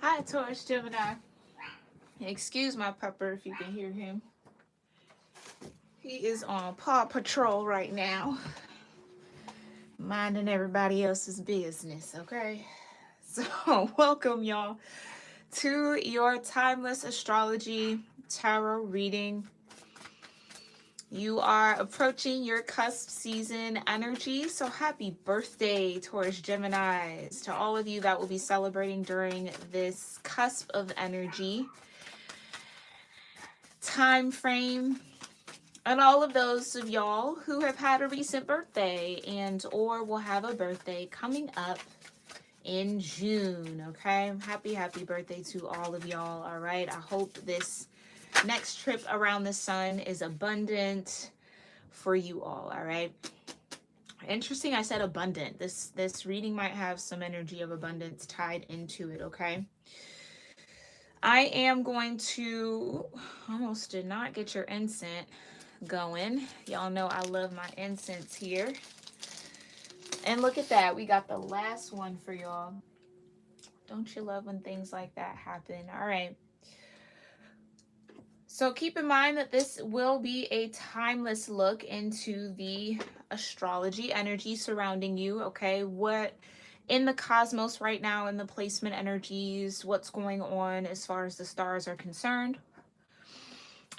Hi, Taurus-Gemini. Excuse my pupper if you can hear him. He is on Paw Patrol right now, minding everybody else's business, okay? So, welcome, y'all, to your timeless astrology tarot reading. You are approaching your cusp season energy, so happy birthday, Taurus Geminis, to all of you that will be celebrating during this cusp of energy time frame, and all of those of y'all who have had a recent birthday and or will have a birthday coming up in June. Okay, happy birthday to all of y'all. All right, I hope this next trip around the sun is abundant for you all. All right, interesting, I said abundant. This reading might have some energy of abundance tied into it. Okay, I am going to, almost did not get your incense going. Y'all know I love my incense here. And look at that, we got the last one for y'all. Don't you love when things like that happen? All right, so keep in mind that this will be a timeless look into the astrology energy surrounding you. Okay, what in the cosmos right now, in the placement energies, what's going on as far as the stars are concerned,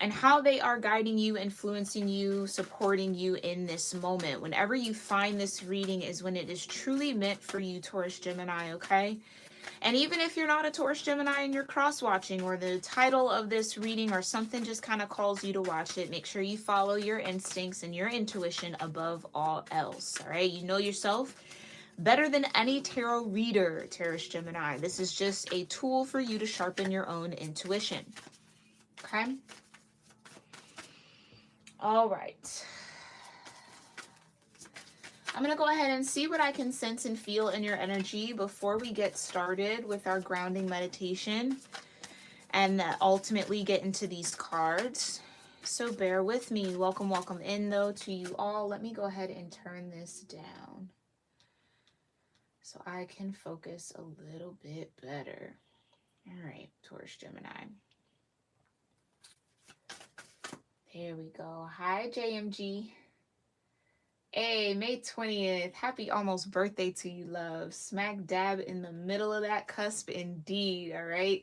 and how they are guiding you, influencing you, supporting you in this moment. Whenever you find this reading is when it is truly meant for you, Taurus Gemini, okay? And even if you're not a Taurus Gemini and you're cross-watching, or the title of this reading or something just kind of calls you to watch it, make sure you follow your instincts and your intuition above all else, all right? You know yourself better than any tarot reader, Taurus Gemini. This is just a tool for you to sharpen your own intuition, okay? All right. I'm going to go ahead and see what I can sense and feel in your energy before we get started with our grounding meditation and ultimately get into these cards. So bear with me. Welcome in, though, to you all. Let me go ahead and turn this down so I can focus a little bit better. All right, Taurus Gemini. There we go. Hi, JMG. Hey, May 20th. Happy almost birthday to you, love. Smack dab in the middle of that cusp indeed, all right?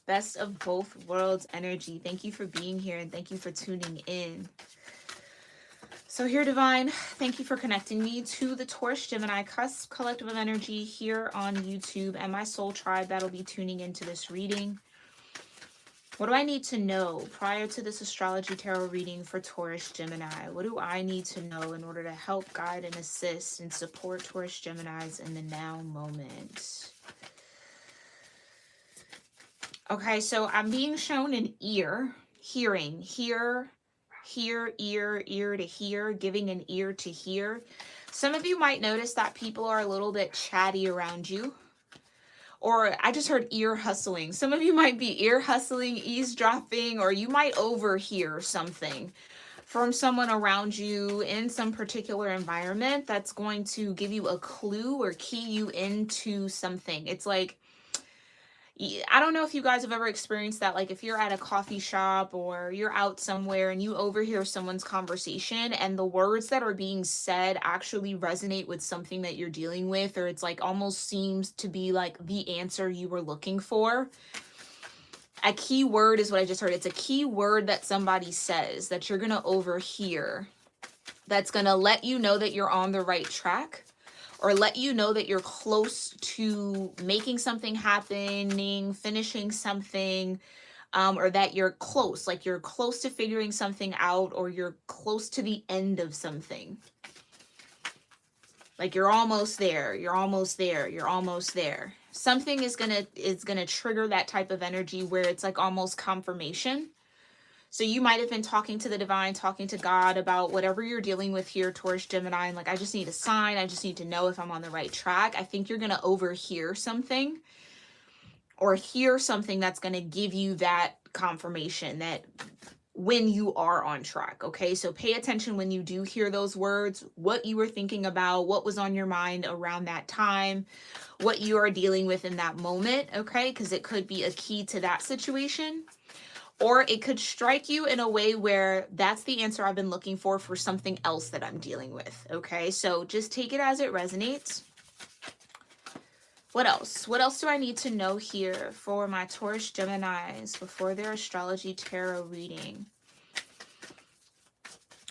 Best of both worlds energy. Thank you for being here and thank you for tuning in. So here, Divine, thank you for connecting me to the Taurus Gemini Cusp Collective of Energy here on YouTube and my soul tribe that'll be tuning into this reading. What do I need to know prior to this astrology tarot reading for Taurus Gemini? What do I need to know in order to help, guide, and assist and support Taurus Geminis in the now moment? Okay, so I'm being shown an ear, hearing, ear to hear, giving an ear to hear. Some of you might notice that people are a little bit chatty around you. Or I just heard ear hustling. Some of you might be ear hustling, eavesdropping, or you might overhear something from someone around you in some particular environment that's going to give you a clue or key you into something. It's like, I don't know if you guys have ever experienced that, like if you're at a coffee shop or you're out somewhere and you overhear someone's conversation and the words that are being said actually resonate with something that you're dealing with, or it's like almost seems to be like the answer you were looking for. A key word is what I just heard. It's a key word that somebody says that you're going to overhear, that's going to let you know that you're on the right track, or let you know that you're close to making something happening, finishing something, or that you're close, like you're close to figuring something out, or you're close to the end of something. Like you're almost there, you're almost there, you're almost there. Something is gonna trigger that type of energy where it's like almost confirmation. So you might have been talking to the divine, talking to God about whatever you're dealing with here, Taurus Gemini, and like, I just need a sign. I just need to know if I'm on the right track. I think you're going to overhear something or hear something that's going to give you that confirmation that when you are on track. Okay, so pay attention when you do hear those words, what you were thinking about, what was on your mind around that time, what you are dealing with in that moment. Okay, because it could be a key to that situation, or it could strike you in a way where that's the answer I've been looking for something else that I'm dealing with. Okay, so just take it as it resonates. What else? What else do I need to know here for my Taurus Geminis before their astrology tarot reading?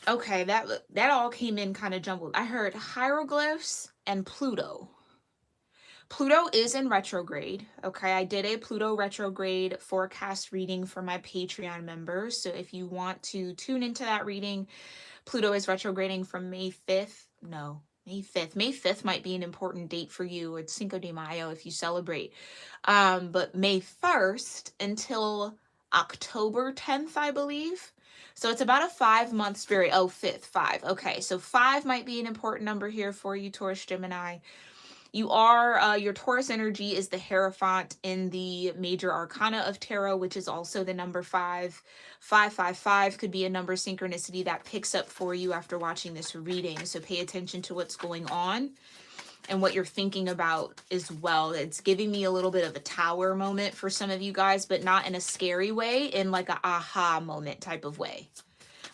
Okay, that all came in kind of jumbled. I heard hieroglyphs and Pluto. Pluto is in retrograde. Okay, I did a Pluto retrograde forecast reading for my Patreon members. So if you want to tune into that reading, Pluto is retrograding from May 5th. No, May 5th. May 5th might be an important date for you, or Cinco de Mayo if you celebrate. But May 1st until October 10th, I believe. So it's about a 5-month period. Oh, 5th, 5. Okay, so 5 might be an important number here for you, Taurus Gemini. You are, your Taurus energy is the Hierophant in the major arcana of tarot, which is also the number 5. 555 could be a number synchronicity that picks up for you after watching this reading. So pay attention to what's going on and what you're thinking about as well. It's giving me a little bit of a tower moment for some of you guys, but not in a scary way, in like a aha moment type of way.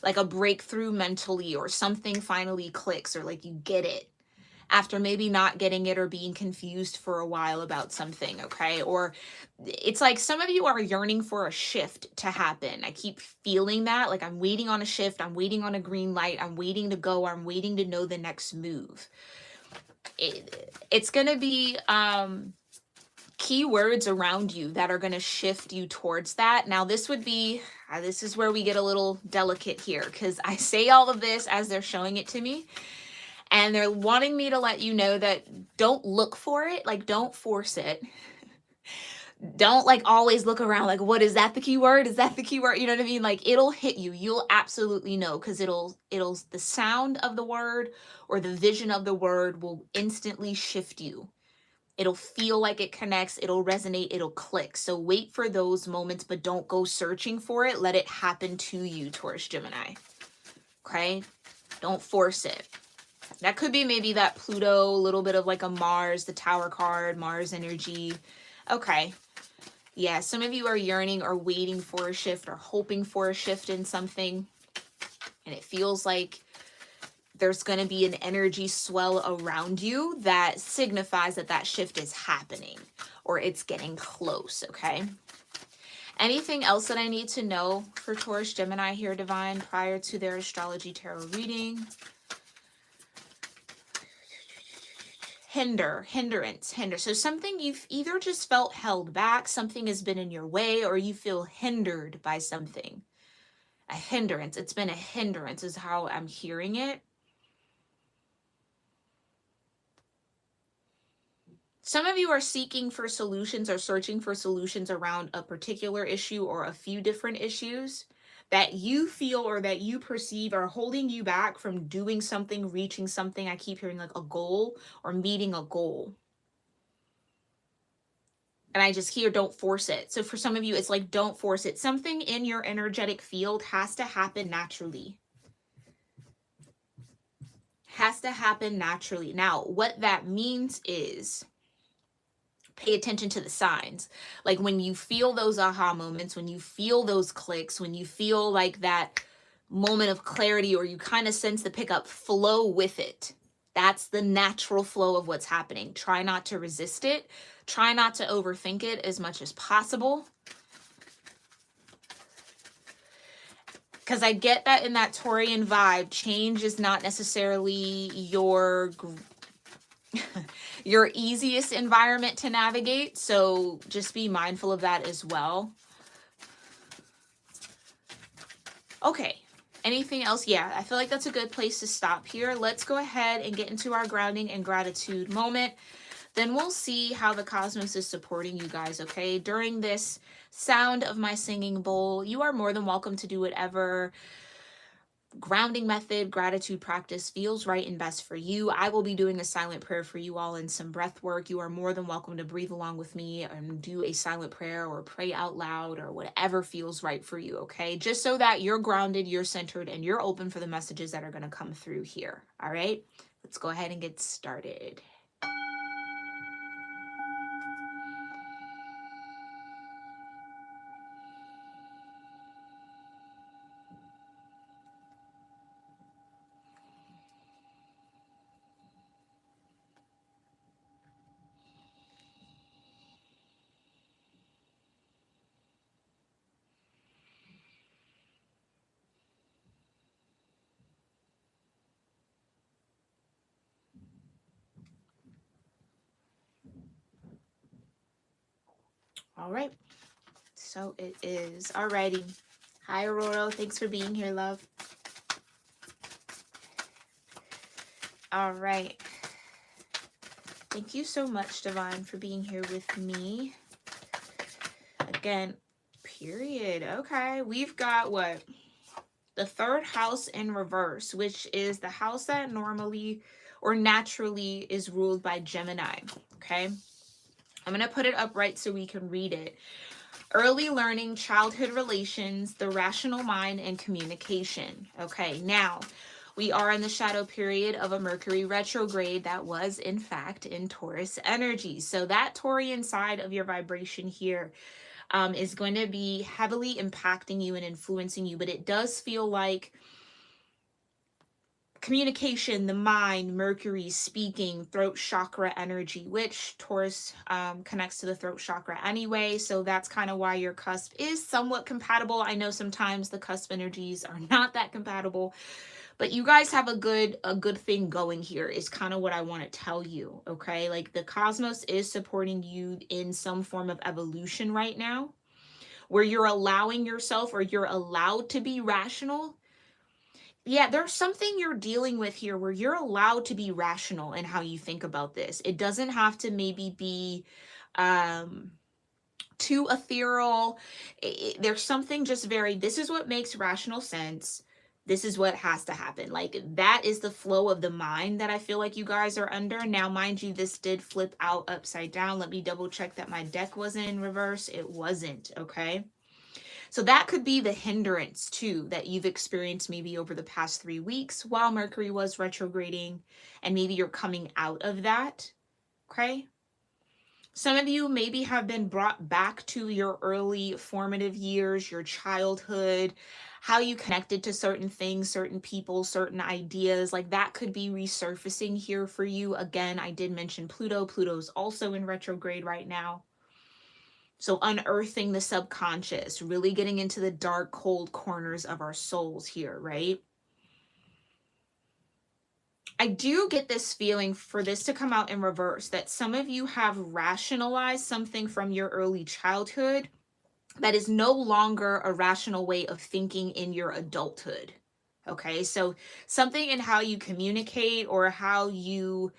Like a breakthrough mentally, or something finally clicks, or like you get it after maybe not getting it or being confused for a while about something, okay? Or it's like some of you are yearning for a shift to happen. I keep feeling that, like I'm waiting on a shift, I'm waiting on a green light, I'm waiting to go, I'm waiting to know the next move. It's going to be keywords around you that are going to shift you towards that. Now, this would be, this is where we get a little delicate here, because I say all of this as they're showing it to me. And they're wanting me to let you know that don't look for it. Like, don't force it. Don't like always look around like, what is that the keyword? Is that the keyword? You know what I mean? Like, it'll hit you. You'll absolutely know, because it'll the sound of the word or the vision of the word will instantly shift you. It'll feel like it connects. It'll resonate. It'll click. So wait for those moments, but don't go searching for it. Let it happen to you, Taurus Gemini. Okay? Don't force it. That could be maybe that Pluto, a little bit of like a Mars, the Tower card, Mars energy. Okay. Yeah, some of you are yearning or waiting for a shift or hoping for a shift in something. And it feels like there's going to be an energy swell around you that signifies that that shift is happening or it's getting close, okay? Anything else that I need to know for Taurus Gemini here, Divine, prior to their astrology tarot reading? Hindrance. So something you've either just felt held back, something has been in your way, or you feel hindered by something. A hindrance. It's been a hindrance is how I'm hearing it. Some of you are seeking for solutions or searching for solutions around a particular issue or a few different issues that you feel or that you perceive are holding you back from doing something, reaching something. I keep hearing like a goal or meeting a goal. And I just hear don't force it. So for some of you, it's like don't force it. Something in your energetic field has to happen naturally. Has to happen naturally. Now, what that means is pay attention to the signs. Like when you feel those aha moments, when you feel those clicks, when you feel like that moment of clarity, or you kind of sense the pickup, flow with it. That's the natural flow of what's happening. Try not to resist it. Try not to overthink it as much as possible. Because I get that in that Taurian vibe, change is not necessarily your easiest environment to navigate, so just be mindful of that as well. Okay, anything else? Yeah, I feel like that's a good place to stop here. Let's go ahead and get into our grounding and gratitude moment. Then we'll see how the cosmos is supporting you guys, okay? During this sound of my singing bowl, you are more than welcome to do whatever grounding method, gratitude practice feels right and best for you. I will be doing a silent prayer for you all and some breath work. You are more than welcome to breathe along with me and do a silent prayer or pray out loud or whatever feels right for you, okay? Just so that you're grounded, you're centered, and you're open for the messages that are going to come through here, all right? Let's go ahead and get started. All right, so it is. Alrighty. Hi, Aurora. Thanks for being here, love. All right. Thank you so much, Divine, for being here with me. Again, period. Okay, we've got what? The third house in reverse, which is the house that normally or naturally is ruled by Gemini. Okay, I'm going to put it upright so we can read it. Early learning, childhood relations, the rational mind, and communication. Okay, now we are in the shadow period of a Mercury retrograde that was, in fact, in Taurus energy. So that Taurian side of your vibration here is going to be heavily impacting you and influencing you. But it does feel like communication, the mind, Mercury, speaking, throat chakra energy, which Taurus connects to the throat chakra anyway. So that's kind of why your cusp is somewhat compatible. I know sometimes the cusp energies are not that compatible, but you guys have a good thing going here is kind of what I want to tell you. Okay, like the cosmos is supporting you in some form of evolution right now, where you're allowing yourself or you're allowed to be rational. Yeah, there's something you're dealing with here where you're allowed to be rational in how you think about this. It doesn't have to maybe be too ethereal. There's something just very, this is what makes rational sense. This is what has to happen. Like that is the flow of the mind that I feel like you guys are under. Now, mind you, this did flip out upside down. Let me double check that my deck wasn't in reverse. It wasn't, okay? So that could be the hindrance too that you've experienced maybe over the past 3 weeks while Mercury was retrograding, and maybe you're coming out of that, okay? Some of you maybe have been brought back to your early formative years, your childhood, how you connected to certain things, certain people, certain ideas. Like that could be resurfacing here for you. Again, I did mention Pluto. Pluto's also in retrograde right now. So unearthing the subconscious, really getting into the dark, cold corners of our souls here, right? I do get this feeling for this to come out in reverse, that some of you have rationalized something from your early childhood that is no longer a rational way of thinking in your adulthood. Okay, so something in how you communicate or how you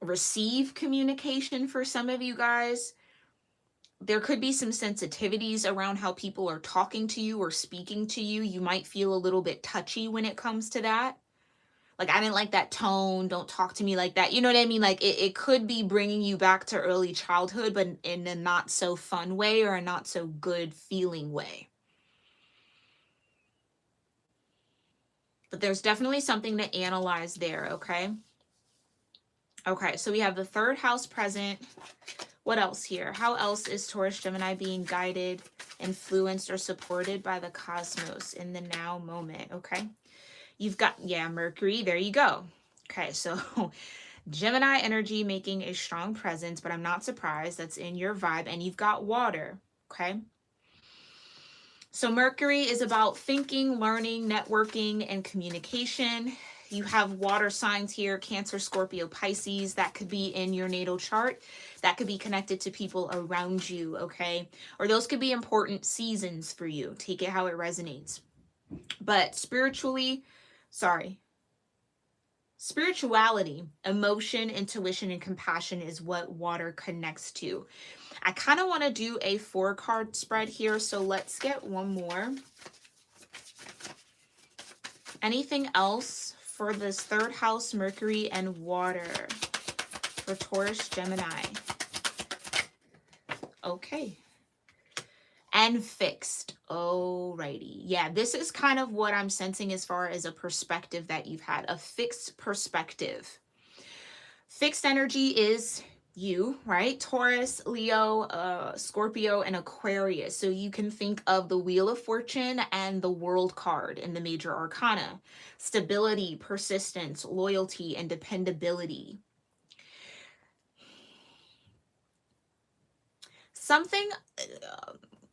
receive communication for some of you guys, there could be some sensitivities around how people are talking to you or speaking to you. You might feel a little bit touchy when it comes to that. Like, I didn't like that tone. Don't talk to me like that. You know what I mean? Like, it could be bringing you back to early childhood, but in a not so fun way or a not so good feeling way. But there's definitely something to analyze there, okay? Okay, so we have the third house present. What else here? How else is Taurus Gemini being guided, influenced, or supported by the cosmos in the now moment? Okay. You've got, yeah, Mercury. There you go. Okay, so Gemini energy making a strong presence, but I'm not surprised. That's in your vibe. And you've got water. Okay. So Mercury is about thinking, learning, networking, and communication. You have water signs here, Cancer, Scorpio, Pisces. That could be in your natal chart. That could be connected to people around you, okay? Or those could be important seasons for you. Take it how it resonates. But spirituality, emotion, intuition, and compassion is what water connects to. I kind of want to do a 4-card spread here, so let's get one more. Anything else for this third house, Mercury and water for Taurus, Gemini? Okay. And fixed. Alrighty. Yeah, this is kind of what I'm sensing as far as a perspective that you've had, a fixed perspective. Fixed energy is you, right? Taurus, Leo, Scorpio, and Aquarius. So you can think of the Wheel of Fortune and the World card in the major arcana. Stability, persistence, loyalty, and dependability. Something...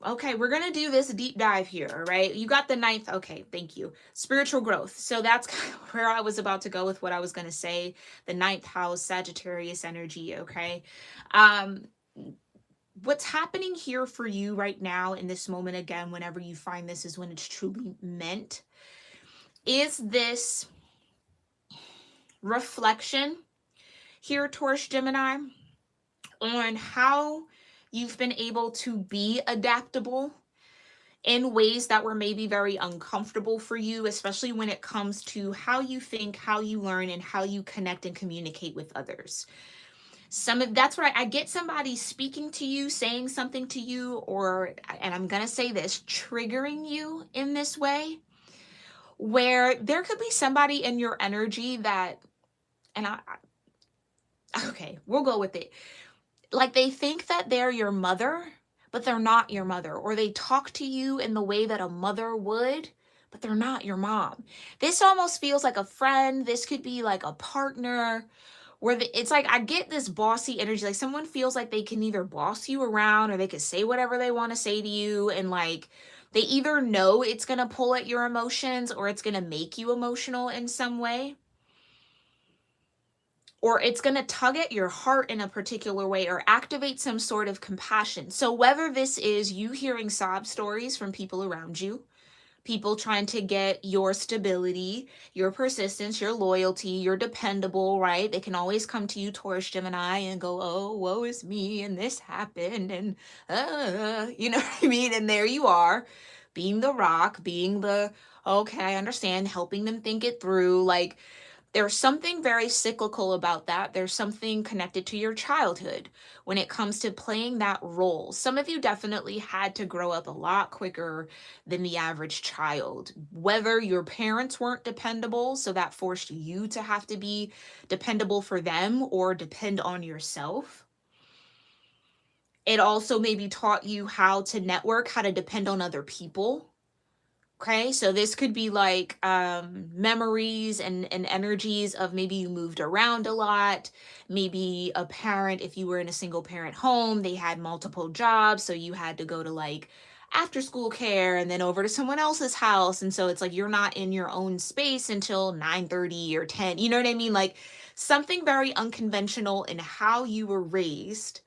okay, we're going to do this deep dive here, right? You got the ninth. Okay, thank you. Spiritual growth. So that's kind of where I was about to go with what I was going to say. The ninth house, Sagittarius energy, okay? What's happening here for you right now in this moment, again, whenever you find this is when it's truly meant, is this reflection here, Taurus, Gemini, on how you've been able to be adaptable in ways that were maybe very uncomfortable for you, especially when it comes to how you think, how you learn, and how you connect and communicate with others. That's where I get somebody speaking to you, saying something to you, or, and I'm going to say this, triggering you in this way, where there could be somebody in your energy that, and okay, we'll go with it. Like they think that they're your mother, but they're not your mother. Or they talk to you in the way that a mother would, but they're not your mom. This almost feels like a friend. This could be like a partner, where it's like I get this bossy energy. Like someone feels like they can either boss you around or they could say whatever they want to say to you. And like they either know it's going to pull at your emotions or it's going to make you emotional in some way, or it's going to tug at your heart in a particular way or activate some sort of compassion. So whether this is you hearing sob stories from people around you, people trying to get your stability, your persistence, your loyalty, you're dependable, right? They can always come to you, Taurus, Gemini, and go, oh, woe is me, and this happened, and you know what I mean? And there you are, being the rock, being the, okay, I understand, helping them think it through, like, there's something very cyclical about that. There's something connected to your childhood when it comes to playing that role. Some of you definitely had to grow up a lot quicker than the average child. Whether your parents weren't dependable, so that forced you to have to be dependable for them or depend on yourself. It also maybe taught you how to network, how to depend on other people. Okay, so this could be like memories and energies of maybe you moved around a lot. Maybe a parent, if you were in a single parent home, they had multiple jobs. So you had to go to like after school care and then over to someone else's house. And so it's like you're not in your own space until 9:30 or 10. You know what I mean? Like something very unconventional in how you were raised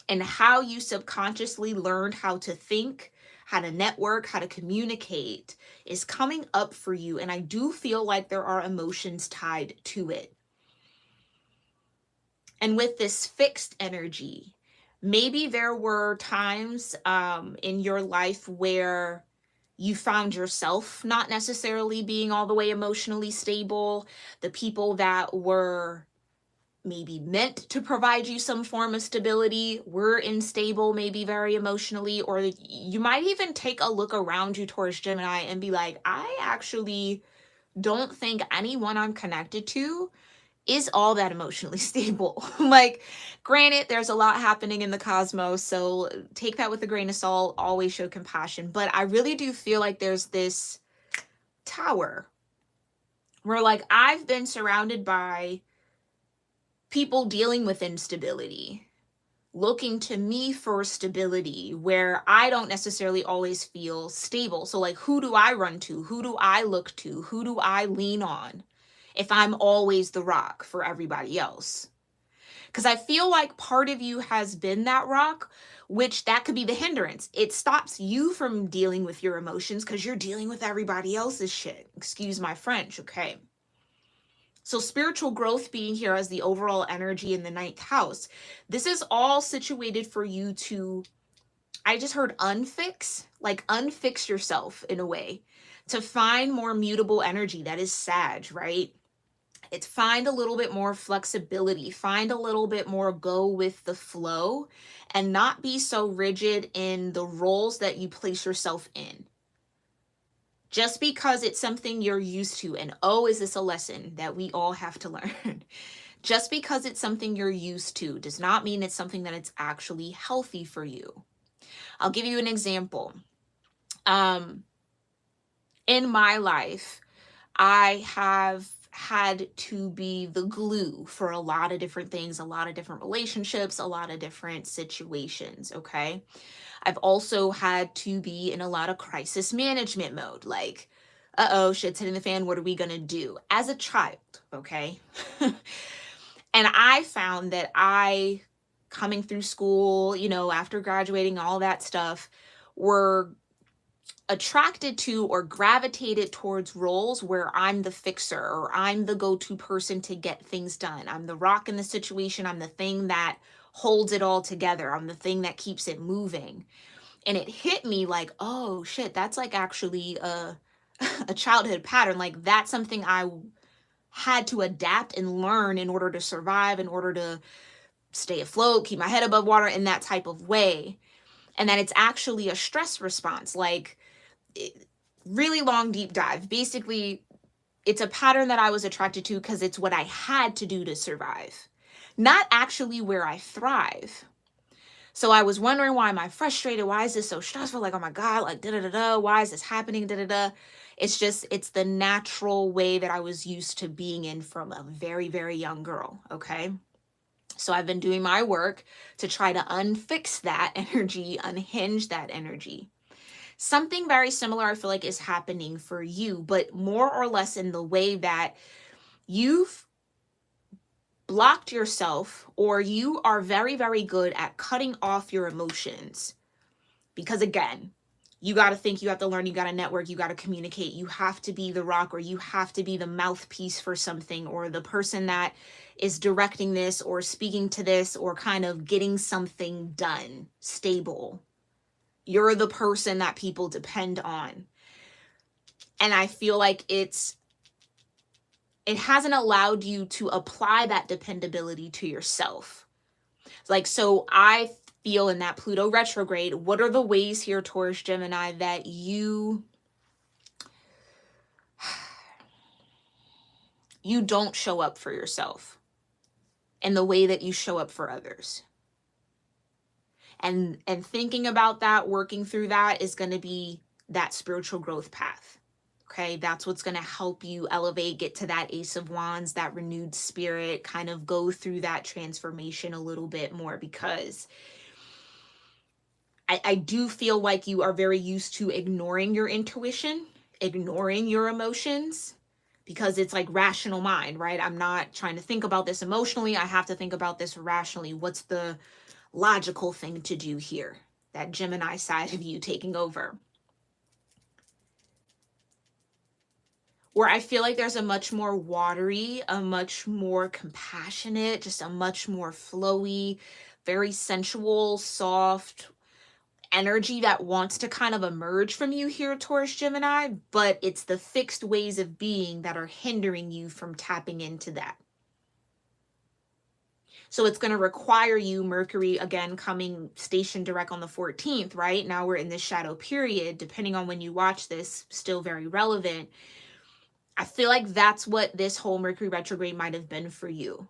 and how you subconsciously learned how to think, how to network, how to communicate is coming up for you. And I do feel like there are emotions tied to it. And with this fixed energy, maybe there were times in your life where you found yourself not necessarily being all the way emotionally stable. The people that were maybe meant to provide you some form of stability were unstable, maybe very emotionally, or you might even take a look around you, Taurus, Gemini, and be like, I actually don't think anyone I'm connected to is all that emotionally stable. Like, granted, there's a lot happening in the cosmos, so take that with a grain of salt, always show compassion, but I really do feel like there's this tower where like I've been surrounded by people dealing with instability, looking to me for stability where I don't necessarily always feel stable. So like, who do I run to? Who do I look to? Who do I lean on if I'm always the rock for everybody else? Because I feel like part of you has been that rock, which that could be the hindrance. It stops you from dealing with your emotions because you're dealing with everybody else's shit. Excuse my French, okay? So spiritual growth being here as the overall energy in the ninth house, this is all situated for you to, I just heard unfix, like unfix yourself in a way, to find more mutable energy. That is Sag, right? It's find a little bit more flexibility, find a little bit more go with the flow, and not be so rigid in the roles that you place yourself in. Just because it's something you're used to, and oh, is this a lesson that we all have to learn? Just because it's something you're used to does not mean it's something that it's actually healthy for you. I'll give you an example. In my life, I have had to be the glue for a lot of different things, a lot of different relationships, a lot of different situations, okay? I've also had to be in a lot of crisis management mode, like, uh-oh, shit's hitting the fan, what are we gonna do? As a child, okay? And I found that coming through school, you know, after graduating, all that stuff, were attracted to or gravitated towards roles where I'm the fixer or I'm the go-to person to get things done. I'm the rock in the situation. I'm the thing that holds it all together. I'm the thing that keeps it moving. And it hit me like, oh shit, that's like actually a childhood pattern. Like that's something I had to adapt and learn in order to survive, in order to stay afloat, keep my head above water in that type of way. And that it's actually a stress response. Like, really long deep dive. Basically, it's a pattern that I was attracted to because it's what I had to do to survive, not actually where I thrive. So I was wondering, why am I frustrated? Why is this so stressful? Like, oh my God, like da da da da. Why is this happening? Da da da. It's the natural way that I was used to being in from a very, very young girl. Okay. So I've been doing my work to try to unfix that energy, unhinge that energy. Something very similar, I feel like, is happening for you, but more or less in the way that you've blocked yourself, or you are very, very good at cutting off your emotions. Because again, you got to think, you have to learn, you got to network, you got to communicate, you have to be the rock, or you have to be the mouthpiece for something, or the person that is directing this or speaking to this or kind of getting something done, stable. You're the person that people depend on. And I feel like it hasn't allowed you to apply that dependability to yourself. Like, so I feel in that Pluto retrograde, what are the ways here, Taurus Gemini, that you don't show up for yourself in the way that you show up for others? And thinking about that, working through that is going to be that spiritual growth path. Okay, that's what's going to help you elevate, get to that Ace of Wands, that renewed spirit, kind of go through that transformation a little bit more, because I do feel like you are very used to ignoring your intuition, ignoring your emotions, because it's like rational mind, right? I'm not trying to think about this emotionally. I have to think about this rationally. What's the logical thing to do here? That Gemini side of you taking over. Where I feel like there's a much more watery, a much more compassionate, just a much more flowy, very sensual, soft energy that wants to kind of emerge from you here, Taurus Gemini, but it's the fixed ways of being that are hindering you from tapping into that. So it's going to require you, Mercury, again, coming station direct on the 14th, right? Now we're in this shadow period, depending on when you watch this, still very relevant. I feel like that's what this whole Mercury retrograde might have been for you.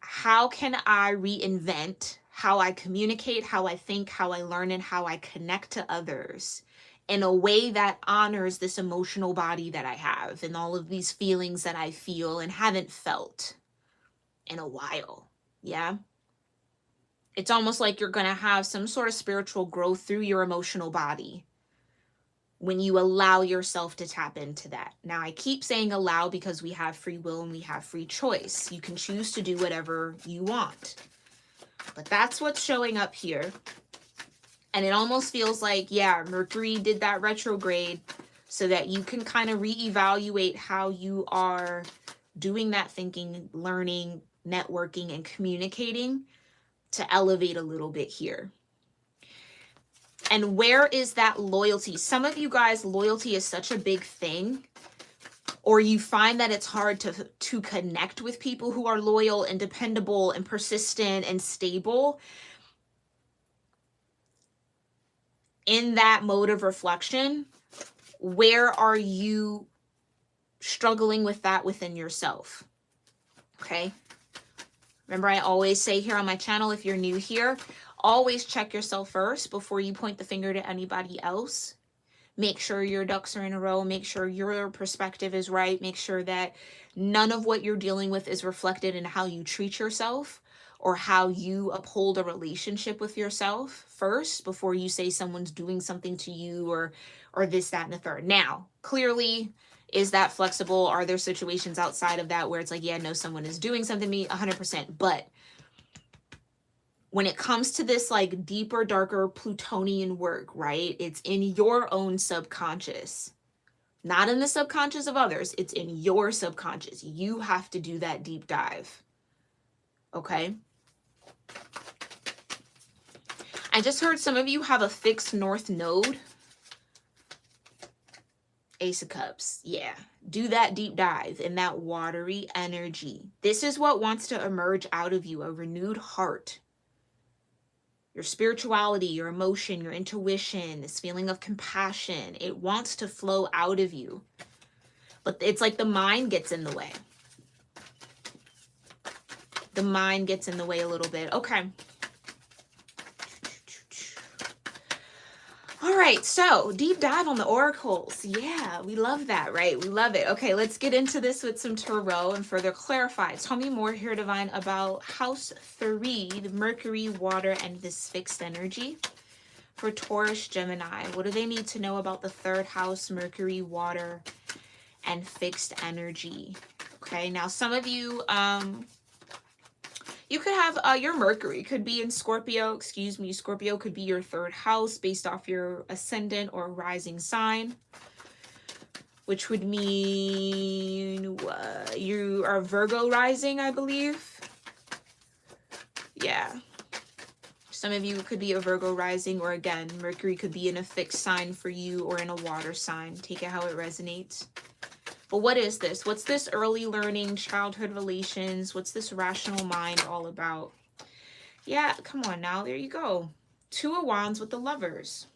How can I reinvent how I communicate, how I think, how I learn, and how I connect to others in a way that honors this emotional body that I have and all of these feelings that I feel and haven't felt in a while? Yeah. It's almost like you're going to have some sort of spiritual growth through your emotional body when you allow yourself to tap into that. Now, I keep saying allow because we have free will and we have free choice. You can choose to do whatever you want. But that's what's showing up here. And it almost feels like, yeah, Mercury did that retrograde so that you can kind of reevaluate how you are doing that thinking, learning, networking, and communicating to elevate a little bit here. And where is that loyalty? Some of you guys, loyalty is such a big thing, or you find that it's hard to connect with people who are loyal and dependable and persistent and stable. In that mode of reflection, where are you struggling with that within yourself? Okay. Remember, I always say here on my channel, if you're new here, always check yourself first before you point the finger to anybody else. Make sure your ducks are in a row. Make sure your perspective is right. Make sure that none of what you're dealing with is reflected in how you treat yourself or how you uphold a relationship with yourself first before you say someone's doing something to you or this, that, and the third. Now, clearly, is that flexible? Are there situations outside of that where it's like, yeah, no, someone is doing something to me 100%. But when it comes to this like deeper, darker Plutonian work, right? It's in your own subconscious, not in the subconscious of others. It's in your subconscious. You have to do that deep dive. Okay. I just heard some of you have a fixed north node. Ace of Cups. Yeah. Do that deep dive in that watery energy. This is what wants to emerge out of you, a renewed heart. Your spirituality, your emotion, your intuition, this feeling of compassion. It wants to flow out of you. But it's like the mind gets in the way. The mind gets in the way a little bit. Okay. All right, so deep dive on the oracles. Yeah, we love that, right? We love it. Okay, let's get into this with some tarot and further clarify. Tell me more here, Divine, about House 3, the Mercury, water, and this fixed energy for Taurus-Gemini. What do they need to know about the third house, Mercury, water, and fixed energy? Okay, now some of you, you could have your Mercury could be in Scorpio, excuse me. Scorpio could be your third house based off your ascendant or rising sign, which would mean you are Virgo rising, I believe. Yeah. Some of you could be a Virgo rising, or again, Mercury could be in a fixed sign for you or in a water sign. Take it how it resonates. But what is this? What's this early learning, childhood relations? What's this rational mind all about? Yeah, come on now. There you go. 2 of Wands with the Lovers.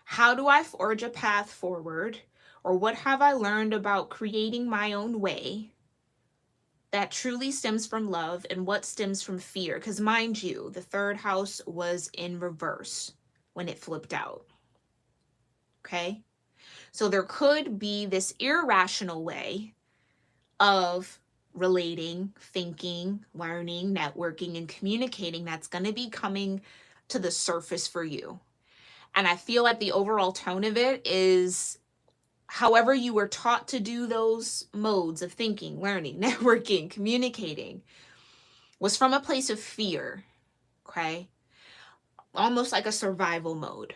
How do I forge a path forward? Or what have I learned about creating my own way that truly stems from love and what stems from fear? Because mind you, the third house was in reverse when it flipped out. Okay? So there could be this irrational way of relating, thinking, learning, networking, and communicating that's going to be coming to the surface for you. And I feel like the overall tone of it is however you were taught to do those modes of thinking, learning, networking, communicating was from a place of fear, okay? Almost like a survival mode.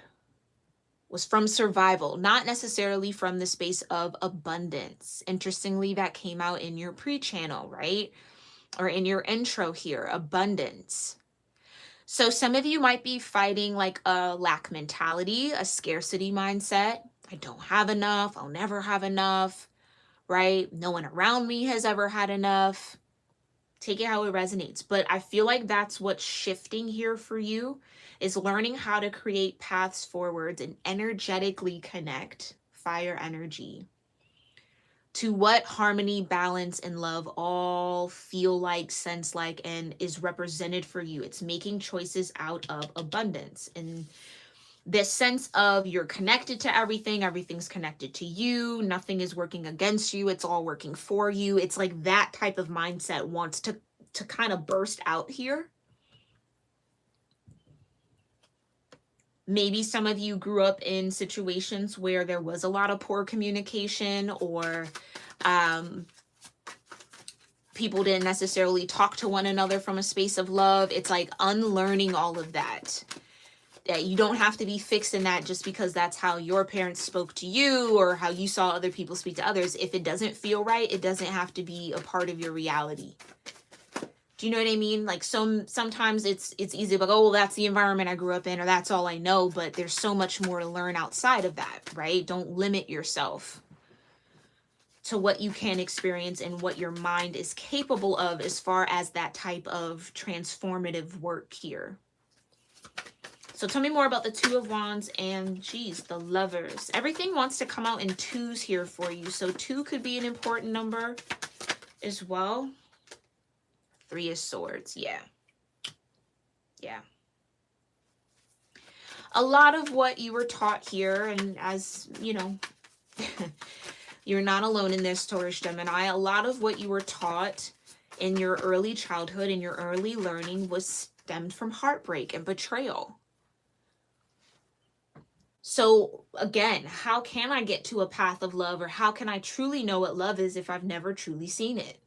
Was from survival, not necessarily from the space of abundance. Interestingly, that came out in your pre-channel, right? Or in your intro here, abundance. So some of you might be fighting like a lack mentality, a scarcity mindset. I don't have enough. I'll never have enough, right? No one around me has ever had enough. Take it how it resonates. But I feel like that's what's shifting here for you, is learning how to create paths forwards and energetically connect, fire energy, to what harmony, balance, and love all feel like, sense like, and is represented for you. It's making choices out of abundance. And this sense of you're connected to everything, everything's connected to you, nothing is working against you, it's all working for you. It's like that type of mindset wants to kind of burst out here. Maybe some of you grew up in situations where there was a lot of poor communication, or people didn't necessarily talk to one another from a space of love. It's like unlearning all of that. You don't have to be fixed in that just because that's how your parents spoke to you or how you saw other people speak to others. If it doesn't feel right, it doesn't have to be a part of your reality. Do you know what I mean? Like sometimes it's easy to like, oh, well, that's the environment I grew up in, or that's all I know, but there's so much more to learn outside of that, right? Don't limit yourself to what you can experience and what your mind is capable of as far as that type of transformative work here. So tell me more about the Two of Wands and, geez, the Lovers. Everything wants to come out in twos here for you. So 2 could be an important number as well. 3 of Swords. Yeah. Yeah. A lot of what you were taught here, and as, you know, you're not alone in this, Taurus Gemini. A lot of what you were taught in your early childhood and your early learning was stemmed from heartbreak and betrayal. So again, how can I get to a path of love, or how can I truly know what love is if I've never truly seen it?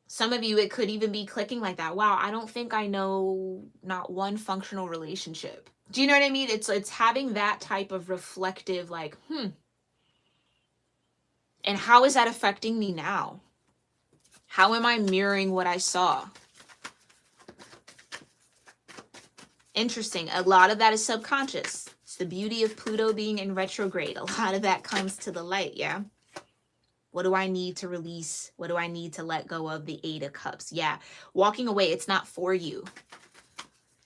Some of you, it could even be clicking like that. Wow, I don't think I know not one functional relationship. Do you know what I mean? It's having that type of reflective, like, and how is that affecting me now? How am I mirroring what I saw? Interesting. A lot of that is subconscious. It's the beauty of Pluto being in retrograde. A lot of that comes to the light, yeah? What do I need to release? What do I need to let go of? The 8 of Cups. Yeah. Walking away, it's not for you.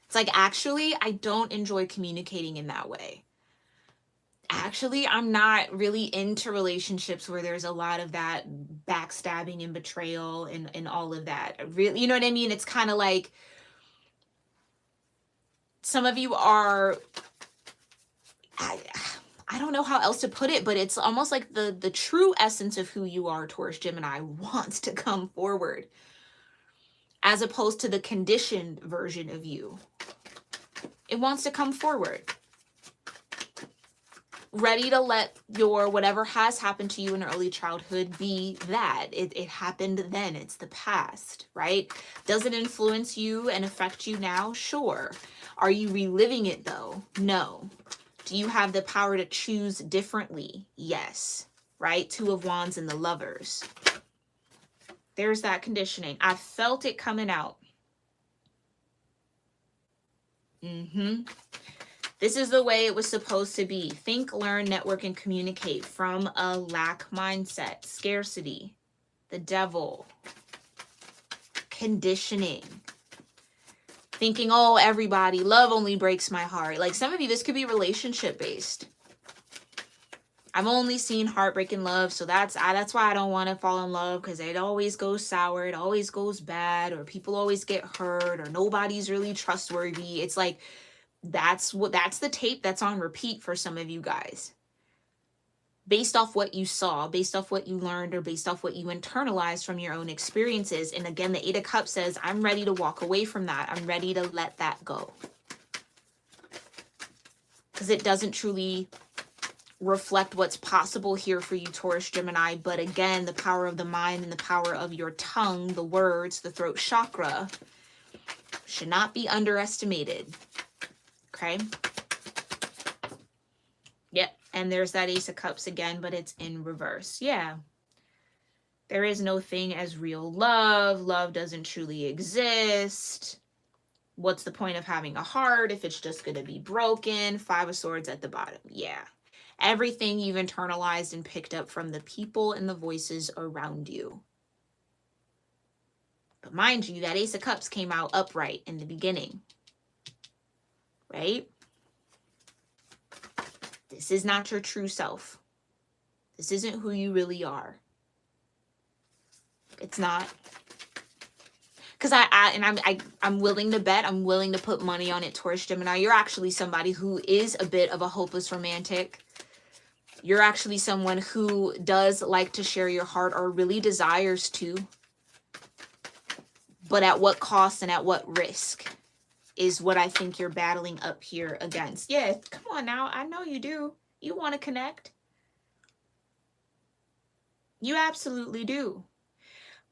It's like, actually, I don't enjoy communicating in that way. Actually, I'm not really into relationships where there's a lot of that backstabbing and betrayal and all of that. Really, you know what I mean? It's kind of like, some of you are, I don't know how else to put it, but it's almost like the true essence of who you are, Taurus Gemini, wants to come forward, as opposed to the conditioned version of you. It wants to come forward, ready to let your whatever has happened to you in early childhood be that. It happened then. It's the past, right? Does it influence you and affect you now? Sure. Are you reliving it though? No. Do you have the power to choose differently? Yes. Right? 2 of Wands and the Lovers. There's that conditioning. I felt it coming out. This is the way it was supposed to be. Think, learn, network, and communicate from a lack mindset. Scarcity. The Devil. Conditioning. Thinking, oh, everybody, love only breaks my heart. Like some of you, this could be relationship based. I've only seen heartbreak and love, so that's why I don't want to fall in love, because it always goes sour, it always goes bad, or people always get hurt, or nobody's really trustworthy. It's like, that's the tape that's on repeat for some of you guys. Based off what you saw, based off what you learned, or based off what you internalized from your own experiences. And again, the 8 of Cups says, I'm ready to walk away from that. I'm ready to let that go. Because it doesn't truly reflect what's possible here for you, Taurus Gemini. But again, the power of the mind and the power of your tongue, the words, the throat chakra, should not be underestimated. Okay? Yep. And there's that Ace of Cups again, but it's in reverse. Yeah. There is no thing as real love. Love doesn't truly exist. What's the point of having a heart if it's just going to be broken? 5 of Swords at the bottom. Yeah. Everything you've internalized and picked up from the people and the voices around you. But mind you, that Ace of Cups came out upright in the beginning. Right? This is not your true self. This isn't who you really are. It's not. Because I'm willing to bet, I'm willing to put money on it, Taurus Gemini. You're actually somebody who is a bit of a hopeless romantic. You're actually someone who does like to share your heart, or really desires to. But at what cost and at what risk is what I think you're battling up here against. Yeah, come on now. I know you do. You want to connect. You absolutely do.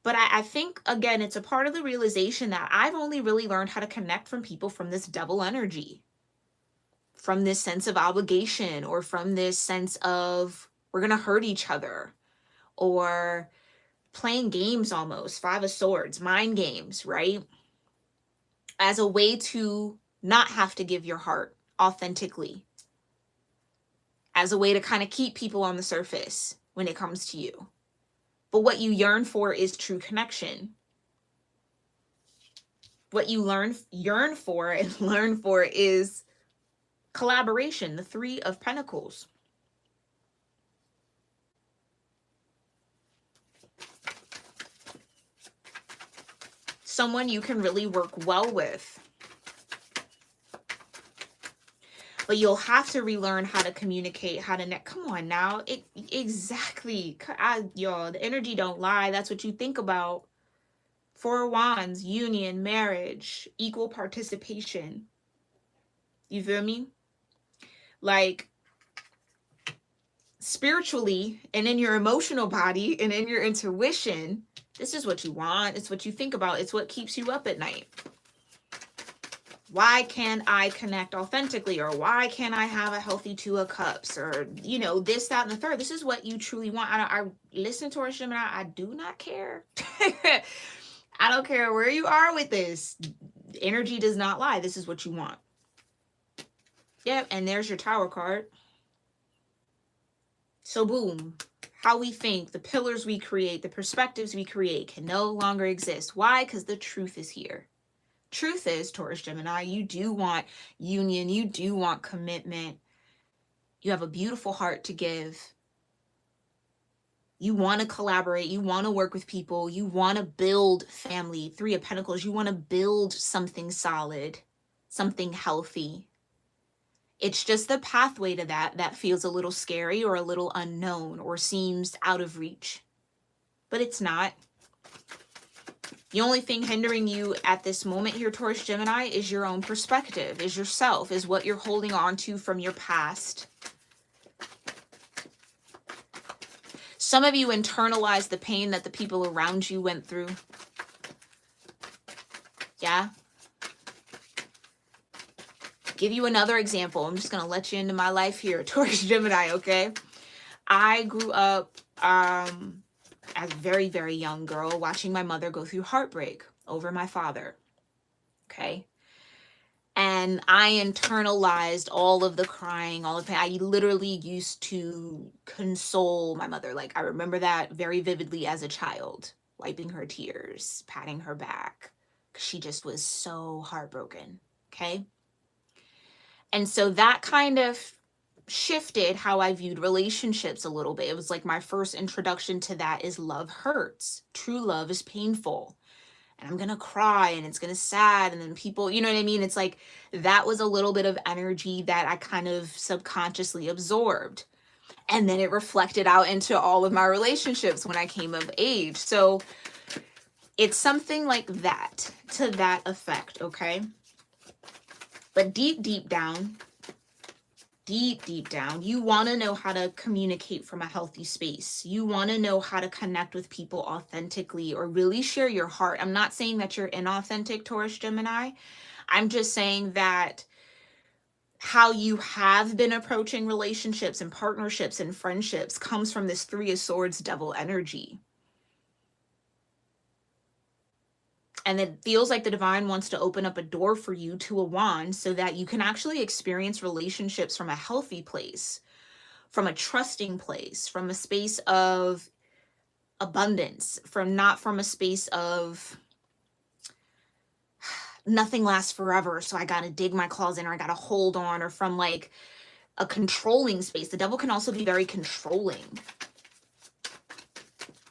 But I think, again, it's a part of the realization that I've only really learned how to connect from people from this double energy. From this sense of obligation, or from this sense of we're going to hurt each other. Or playing games almost. Five of Swords, mind games, right? As a way to not have to give your heart authentically. As a way to kind of keep people on the surface when it comes to you. But what you yearn for is true connection. What you yearn for and learn for is collaboration, the Three of Pentacles. Someone you can really work well with. But you'll have to relearn how to communicate, how to come on now. Exactly. Y'all, the energy don't lie. That's what you think about. Four of Wands, union, marriage, equal participation. You feel me? Like, spiritually and in your emotional body and in your intuition, this is what you want. It's what you think about. It's what keeps you up at night. Why can't I connect authentically? Or why can't I have a healthy Two of Cups? Or, you know, this, that, and the third. This is what you truly want. I listen to Taurus-Gemini. I do not care. I don't care where you are with this. Energy does not lie. This is what you want. Yep, and there's your Tower card. So boom, how we think, the pillars we create, the perspectives we create can no longer exist. Why? Because the truth is here. Truth is, Taurus-Gemini, you do want union. You do want commitment. You have a beautiful heart to give. You want to collaborate. You want to work with people. You want to build family. Three of Pentacles. You want to build something solid, something healthy. It's just the pathway to that feels a little scary or a little unknown or seems out of reach. But it's not. The only thing hindering you at this moment here, Taurus-Gemini, is your own perspective, is yourself, is what you're holding on to from your past. Some of you internalize the pain that the people around you went through. Yeah. Give you another example. I'm just going to let you into my life here, Taurus-Gemini, okay? I grew up as a very, very young girl watching my mother go through heartbreak over my father, okay? And I internalized all of the crying, all of the pain. I literally used to console my mother. Like, I remember that very vividly as a child, wiping her tears, patting her back. She just was so heartbroken, okay? And so that kind of shifted how I viewed relationships a little bit. It was like my first introduction to that is love hurts. True love is painful. And I'm going to cry and it's going to sad. And then people, you know what I mean? It's like that was a little bit of energy that I kind of subconsciously absorbed. And then it reflected out into all of my relationships when I came of age. So it's something like that, to that effect, okay? But deep, deep down, you want to know how to communicate from a healthy space. You want to know how to connect with people authentically or really share your heart. I'm not saying that you're inauthentic, Taurus-Gemini. I'm just saying that how you have been approaching relationships and partnerships and friendships comes from this Three of Swords devil energy. And it feels like the divine wants to open up a door for you to a wand so that you can actually experience relationships from a healthy place, from a trusting place, from a space of abundance, not from a space of nothing lasts forever, so I got to dig my claws in or I got to hold on, or from like a controlling space. The devil can also be very controlling.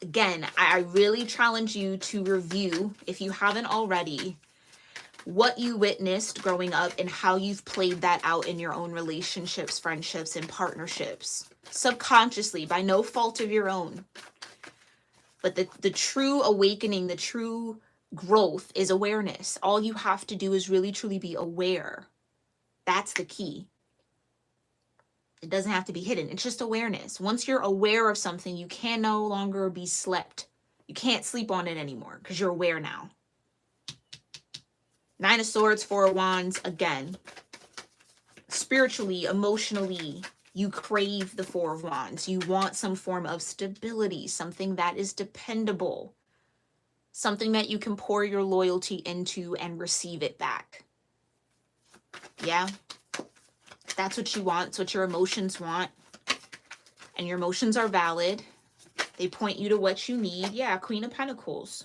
Again, I really challenge you to review, if you haven't already, what you witnessed growing up and how you've played that out in your own relationships, friendships, and partnerships. Subconsciously, by no fault of your own. But the true awakening, the true growth is awareness. All you have to do is really, truly be aware. That's the key. It doesn't have to be hidden. It's just awareness. Once you're aware of something, you can no longer be slept. You can't sleep on it anymore because you're aware now. Nine of Swords, Four of Wands, again. Spiritually, emotionally, You crave the Four of Wands. You want some form of stability, something that is dependable, something that you can pour your loyalty into and receive it back. Yeah, that's what you want. It's what your emotions want. And your emotions are valid. They point you to what you need. Yeah, Queen of Pentacles.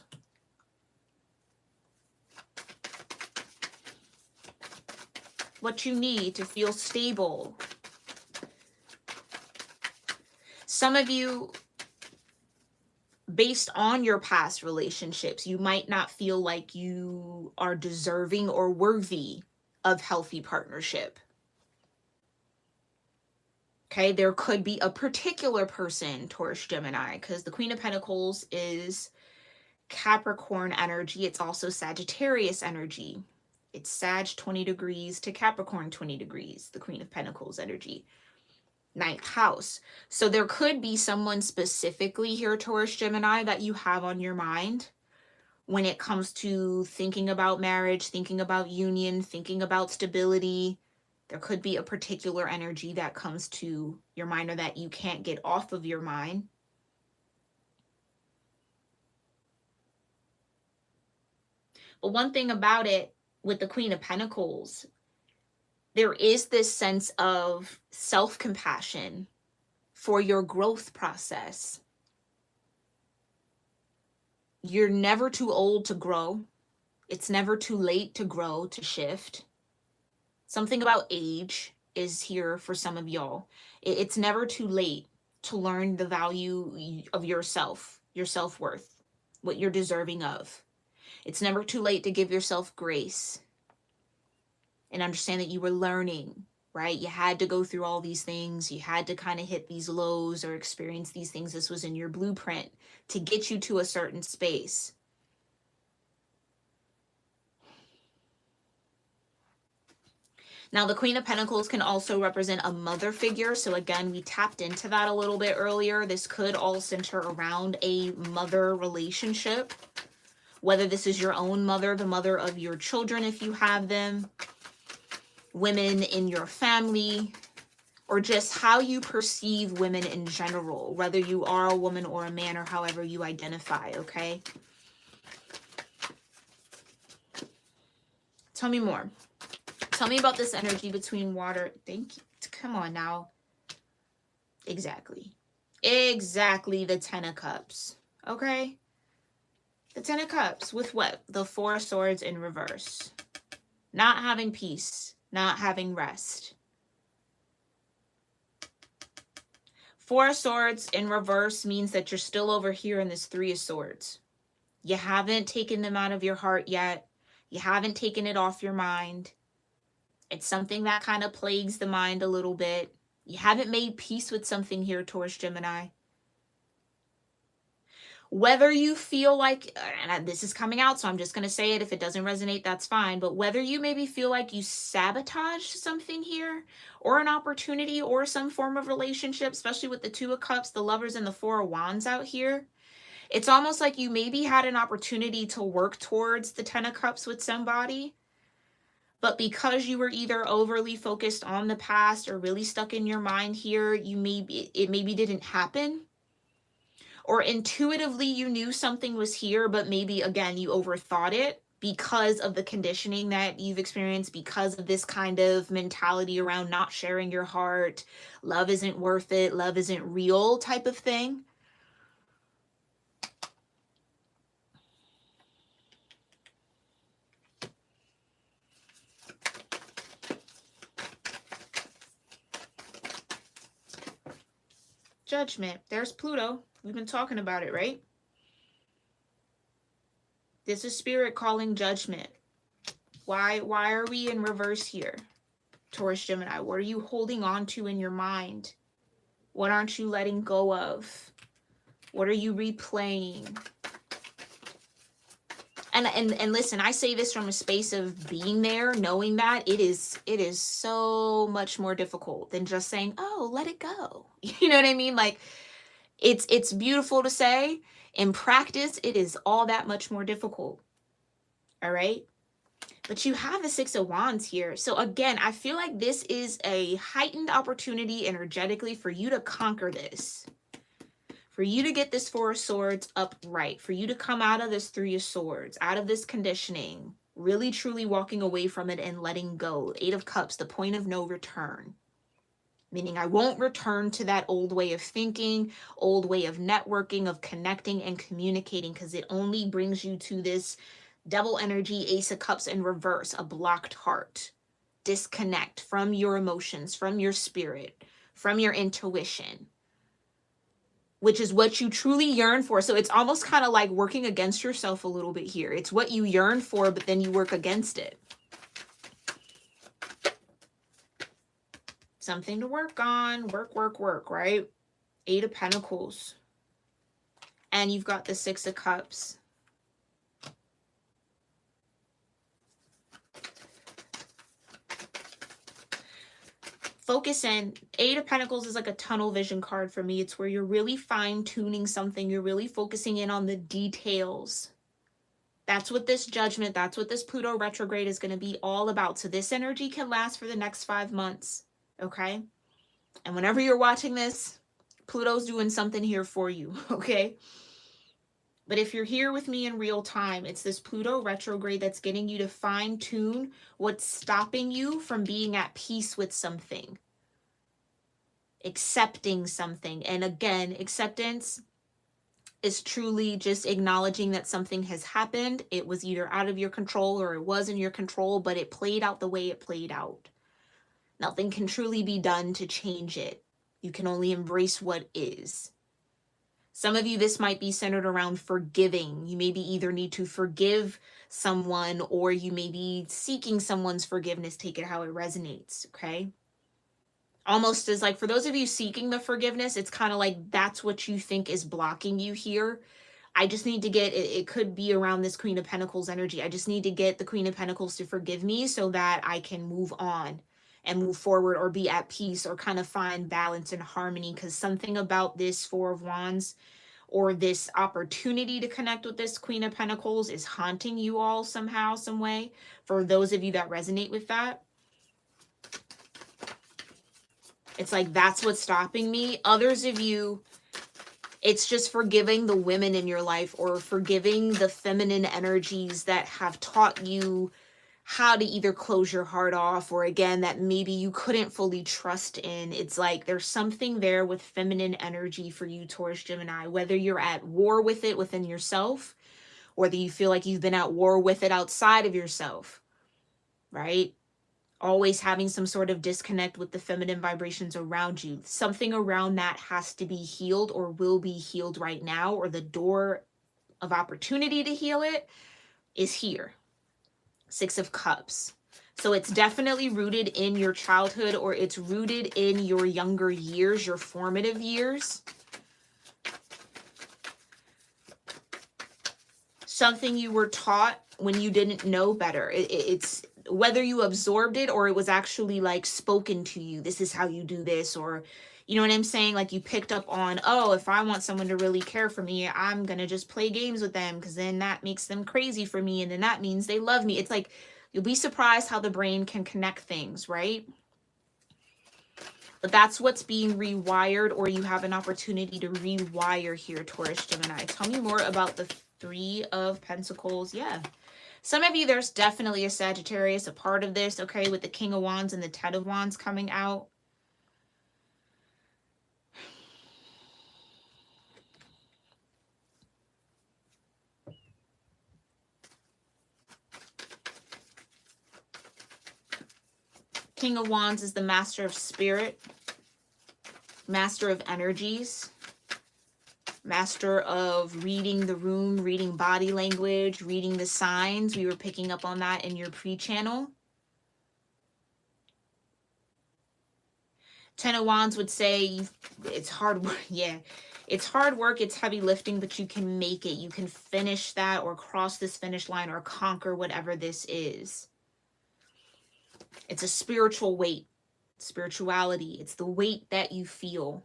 What you need to feel stable. Some of you, based on your past relationships, you might not feel like you are deserving or worthy of healthy partnership. Okay, there could be a particular person, Taurus, Gemini, because the Queen of Pentacles is Capricorn energy. It's also Sagittarius energy. It's Sag 20 degrees to Capricorn 20 degrees, the Queen of Pentacles energy. 9th house. So there could be someone specifically here, Taurus, Gemini, that you have on your mind when it comes to thinking about marriage, thinking about union, thinking about stability. There could be a particular energy that comes to your mind or that you can't get off of your mind. But one thing about it with the Queen of Pentacles, there is this sense of self-compassion for your growth process. You're never too old to grow. It's never too late to grow, to shift. Something about age is here for some of y'all. It's never too late to learn the value of yourself, your self-worth, what you're deserving of. It's never too late to give yourself grace and understand that you were learning, right? You had to go through all these things. You had to kind of hit these lows or experience these things. This was in your blueprint to get you to a certain space. Now, the Queen of Pentacles can also represent a mother figure. So again, we tapped into that a little bit earlier. This could all center around a mother relationship, whether this is your own mother, the mother of your children if you have them, women in your family, or just how you perceive women in general, whether you are a woman or a man or however you identify, okay? Tell me more. Tell me about this energy between water. Thank you. Come on now. Exactly. Exactly, the 10 of Cups. Okay? The 10 of Cups with what? The 4 of Swords in reverse. Not having peace. Not having rest. 4 of Swords in reverse means that you're still over here in this 3 of Swords. You haven't taken them out of your heart yet. You haven't taken it off your mind. It's something that kind of plagues the mind a little bit. You haven't made peace with something here, Taurus, Gemini. Whether you feel like, and this is coming out, so I'm just going to say it. If it doesn't resonate, that's fine. But whether you maybe feel like you sabotaged something here, or an opportunity, or some form of relationship, especially with the 2 of Cups, the Lovers, and the 4 of Wands out here, it's almost like you maybe had an opportunity to work towards the 10 of Cups with somebody, but because you were either overly focused on the past or really stuck in your mind here, it maybe didn't happen. Or intuitively you knew something was here, but maybe again you overthought it because of the conditioning that you've experienced, because of this kind of mentality around not sharing your heart, love isn't worth it, love isn't real type of thing. Judgment. There's Pluto. We've been talking about it, right? This is spirit calling judgment. Why are we in reverse here? Taurus, Gemini, what are you holding on to in your mind? What aren't you letting go of? What are you replaying? And listen, I say this from a space of being there, knowing that it is so much more difficult than just saying, oh, let it go. You know what I mean? Like, it's beautiful to say. In practice, it is all that much more difficult. All right? But you have the Six of Wands here. So again, I feel like this is a heightened opportunity energetically for you to conquer this. For you to get this Four of Swords upright. For you to come out of this Three of Swords, out of this conditioning. Really, truly walking away from it and letting go. Eight of Cups, the point of no return. Meaning I won't return to that old way of thinking, old way of networking, of connecting and communicating, because it only brings you to this Devil energy, Ace of Cups in reverse, a blocked heart. Disconnect from your emotions, from your spirit, from your intuition, which is what you truly yearn for. So it's almost kind of like working against yourself a little bit here. It's what you yearn for, but then you work against it. Something to work on. Work, work, work, right? Eight of Pentacles. And you've got the Six of Cups. Focus in. Eight of Pentacles is like a tunnel vision card for me. It's where you're really fine-tuning something. You're really focusing in on the details. That's what this judgment, that's what this Pluto retrograde is going to be all about. So this energy can last for the next 5 months, okay? And whenever you're watching this, Pluto's doing something here for you, okay? But if you're here with me in real time, it's this Pluto retrograde that's getting you to fine-tune what's stopping you from being at peace with something. Accepting something. And again, acceptance is truly just acknowledging that something has happened. It was either out of your control or it was in your control, but it played out the way it played out. Nothing can truly be done to change it. You can only embrace what is. Some of you, this might be centered around forgiving. You maybe either need to forgive someone or you may be seeking someone's forgiveness. Take it how it resonates, okay? Almost as like, for those of you seeking the forgiveness, it's kind of like that's what you think is blocking you here. I just need to get, it could be around this Queen of Pentacles energy. I just need to get the Queen of Pentacles to forgive me so that I can move on and move forward or be at peace or kind of find balance and harmony, because something about this Four of Wands or this opportunity to connect with this Queen of Pentacles is haunting you all somehow, some way. For those of you that resonate with that, it's like that's what's stopping me. Others of you, it's just forgiving the women in your life or forgiving the feminine energies that have taught you how to either close your heart off or again that maybe you couldn't fully trust in. It's like there's something there with feminine energy for you, Taurus-Gemini, whether you're at war with it within yourself, whether you feel like you've been at war with it outside of yourself, right? Always having some sort of disconnect with the feminine vibrations around you. Something around that has to be healed or will be healed right now, or the door of opportunity to heal it is here. Six of Cups. So it's definitely rooted in your childhood or it's rooted in your younger years, your formative years. Something you were taught when you didn't know better. It's whether you absorbed it or it was actually like spoken to you. This is how you do this, or you know what I'm saying? Like you picked up on, oh, if I want someone to really care for me, I'm going to just play games with them because then that makes them crazy for me. And then that means they love me. It's like, you'll be surprised how the brain can connect things, right? But that's what's being rewired, or you have an opportunity to rewire here, Taurus-Gemini. Tell me more about the Three of Pentacles. Yeah. Some of you, there's definitely a Sagittarius, a part of this, okay, with the King of Wands and the Ten of Wands coming out. King of Wands is the master of spirit, master of energies, master of reading the room, reading body language, reading the signs. We were picking up on that in your pre-channel. Ten of Wands would say it's hard work. Yeah, it's hard work. It's heavy lifting, but you can make it. You can finish that or cross this finish line or conquer whatever this is. It's a spiritual weight, spirituality. It's the weight that you feel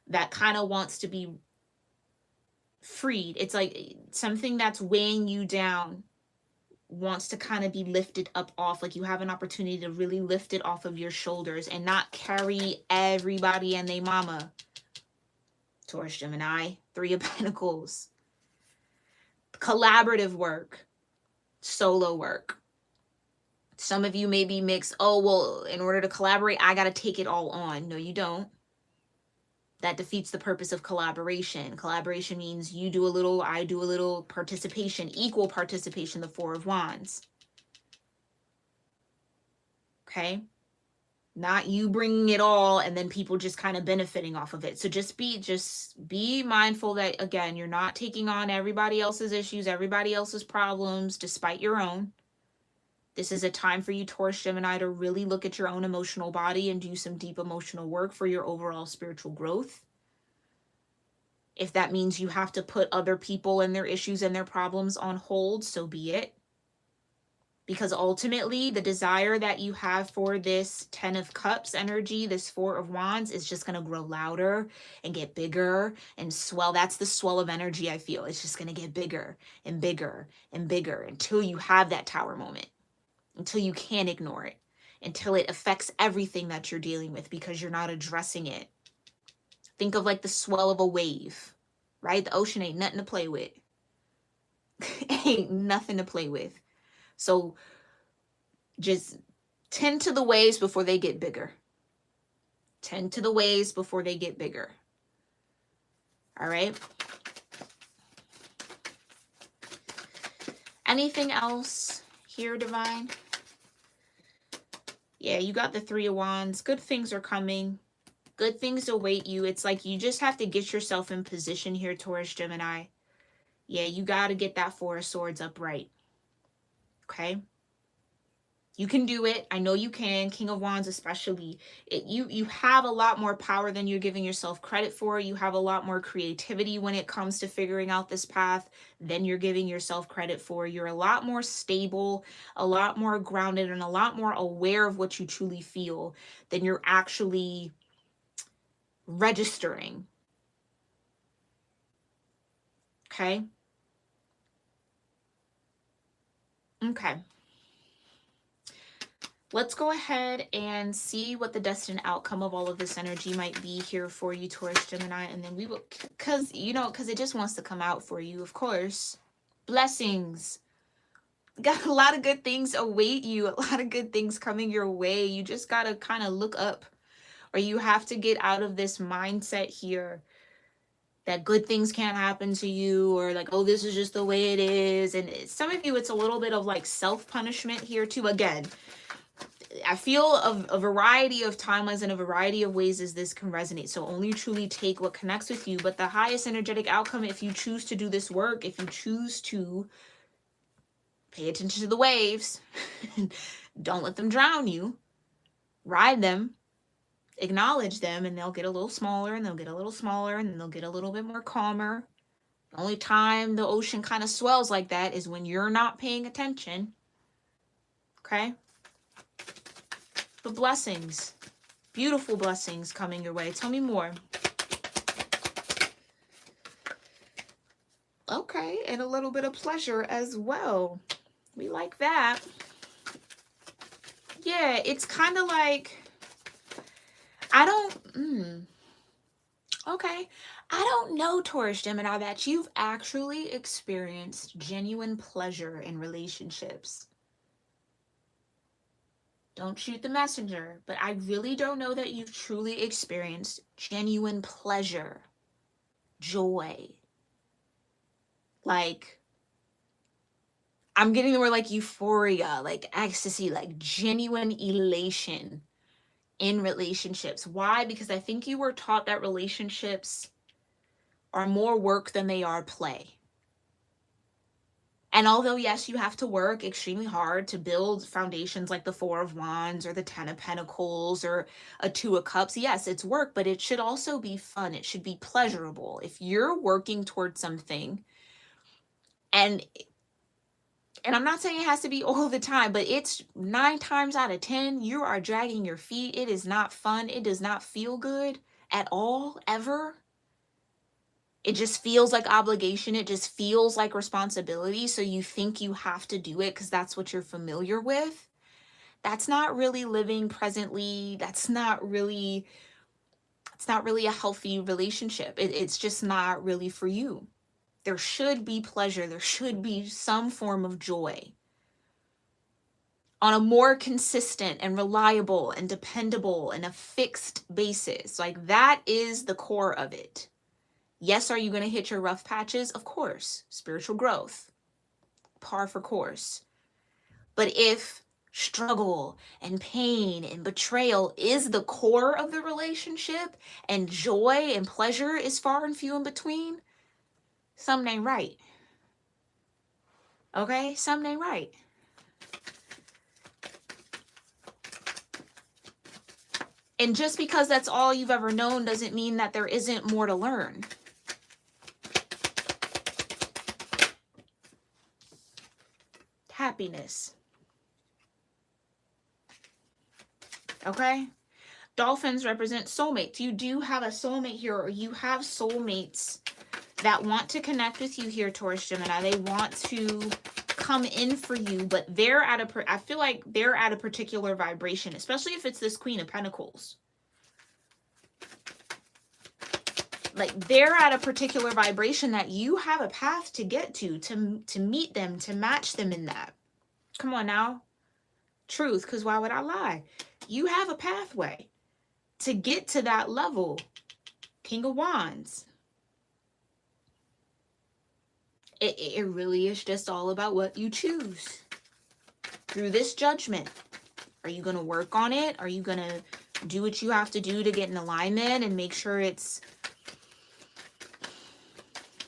that kind of wants to be freed. It's like something that's weighing you down. wants to kind of be lifted up off, like you have an opportunity to really lift it off of your shoulders and not carry everybody and they mama. Taurus, Gemini, Three of Pentacles. Collaborative work, solo work. Some of you may be mixed. Oh, well, in order to collaborate, I got to take it all on. No, you don't. That defeats the purpose of collaboration. Collaboration means you do a little, I do a little, participation, equal participation, the Four of Wands. Okay? Not you bringing it all and then people just kind of benefiting off of it. So just be mindful that, again, you're not taking on everybody else's issues, everybody else's problems, despite your own. This is a time for you, Taurus, Gemini, to really look at your own emotional body and do some deep emotional work for your overall spiritual growth. If that means you have to put other people and their issues and their problems on hold, so be it. Because ultimately, the desire that you have for this 10 of Cups energy, this 4 of Wands, is just going to grow louder and get bigger and swell. That's the swell of energy I feel. It's just going to get bigger and bigger and bigger until you have that tower moment. Until you can't ignore it, until it affects everything that you're dealing with because you're not addressing it. Think of like the swell of a wave, right? The ocean ain't nothing to play with. Ain't nothing to play with. So just tend to the waves before they get bigger. Tend to the waves before they get bigger. All right? Anything else here, Divine? Yeah, you got the 3 of Wands. Good things are coming. Good things await you. It's like you just have to get yourself in position here, Taurus, Gemini. Yeah, you got to get that 4 of Swords upright. Okay? You can do it. I know you can. King of Wands especially. You have a lot more power than you're giving yourself credit for. You have a lot more creativity when it comes to figuring out this path than you're giving yourself credit for. You're a lot more stable, a lot more grounded, and a lot more aware of what you truly feel than you're actually registering. Okay? Okay. Let's go ahead and see what the destined outcome of all of this energy might be here for you, Taurus, Gemini. And then we will, because it just wants to come out for you, of course. Blessings. Got a lot of good things await you. A lot of good things coming your way. You just got to kind of look up, or you have to get out of this mindset here that good things can't happen to you, or like, oh, this is just the way it is. And some of you, it's a little bit of like self-punishment here too. Again, I feel a variety of timelines and a variety of ways as this can resonate. So only truly take what connects with you. But the highest energetic outcome, if you choose to do this work, if you choose to pay attention to the waves, don't let them drown you, ride them, acknowledge them, and they'll get a little smaller, and they'll get a little smaller, and then they'll get a little bit more calmer. The only time the ocean kind of swells like that is when you're not paying attention. Okay? But blessings, beautiful blessings coming your way. Tell me more. Okay, and a little bit of pleasure as well. We like that. Yeah, it's kind of like, okay. I don't know, Taurus, Gemini, that you've actually experienced genuine pleasure in relationships. Don't shoot the messenger, but I really don't know that you've truly experienced genuine pleasure, joy. Like, I'm getting the word like euphoria, like ecstasy, like genuine elation in relationships. Why? Because I think you were taught that relationships are more work than they are play. And although, yes, you have to work extremely hard to build foundations like the 4 of Wands or the 10 of Pentacles or a 2 of Cups, yes, it's work, but it should also be fun. It should be pleasurable. If you're working towards something, and I'm not saying it has to be all the time, but it's 9 times out of 10, you are dragging your feet. It is not fun. It does not feel good at all, ever. It just feels like obligation. It just feels like responsibility. So you think you have to do it because that's what you're familiar with. That's not really living presently. It's not really a healthy relationship. It's just not really for you. There should be pleasure. There should be some form of joy on a more consistent and reliable and dependable and a fixed basis. Like, that is the core of it. Yes, are you going to hit your rough patches? Of course. Spiritual growth, par for course. But if struggle and pain and betrayal is the core of the relationship and joy and pleasure is far and few in between, something ain't right. Okay? Something ain't right. And just because that's all you've ever known doesn't mean that there isn't more to learn. Happiness. Okay? Dolphins represent soulmates. You do have a soulmate here, or you have soulmates that want to connect with you here, Taurus-Gemini. They want to come in for you, but they're I feel like they're at a particular vibration, especially if it's this Queen of Pentacles. Like, they're at a particular vibration that you have a path to get to meet them, to match them in that. Come on now. Truth, because why would I lie? You have a pathway to get to that level. King of Wands. It really is just all about what you choose through this judgment. Are you going to work on it? Are you going to do what you have to do to get in alignment and make sure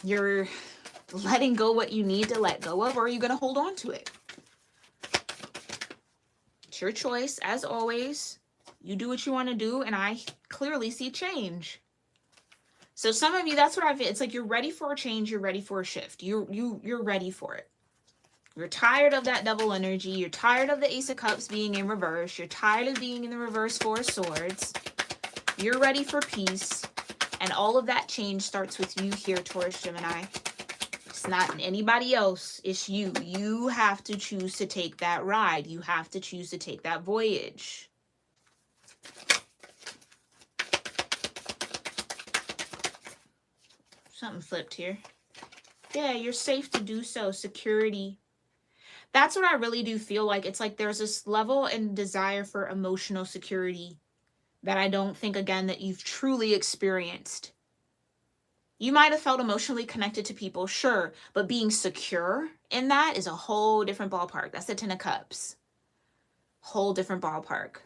you're letting go what you need to let go of, or are you going to hold on to it? It's your choice, as always. You do what you want to do, and I clearly see change. So some of you, that's what I feel. It's like you're ready for a change. You're ready for a shift. You're ready for it. You're tired of that double energy. You're tired of the Ace of Cups being in reverse. You're tired of being in the reverse Four of Swords. You're ready for peace. And all of that change starts with you here, Taurus-Gemini. It's not anybody else. It's you. You have to choose to take that ride. You have to choose to take that voyage. Something flipped here. Yeah, you're safe to do so. Security. That's what I really do feel like. It's like there's this level and desire for emotional security that I don't think, again, that you've truly experienced. You might have felt emotionally connected to people, sure, but being secure in that is a whole different ballpark. That's the Ten of Cups. Whole different ballpark.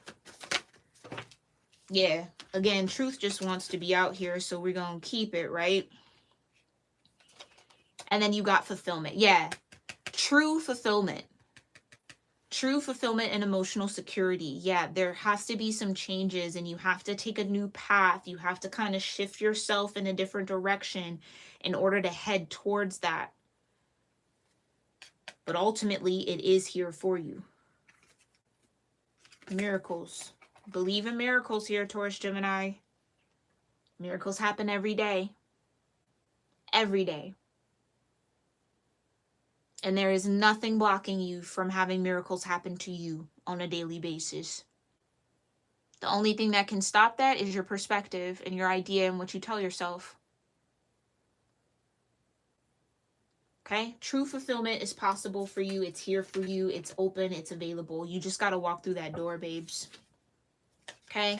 Yeah, again, truth just wants to be out here, so we're going to keep it, right? And then you got fulfillment. Yeah, true fulfillment. True fulfillment and emotional security. Yeah, there has to be some changes, and you have to take a new path. You have to kind of shift yourself in a different direction in order to head towards that. But ultimately, it is here for you. Miracles. Believe in miracles here, Taurus-Gemini. Miracles happen every day. Every day. And there is nothing blocking you from having miracles happen to you on a daily basis. The only thing that can stop that is your perspective and your idea and what you tell yourself. Okay? True fulfillment is possible for you. It's here for you. It's open. It's available. You just got to walk through that door, babes. Okay?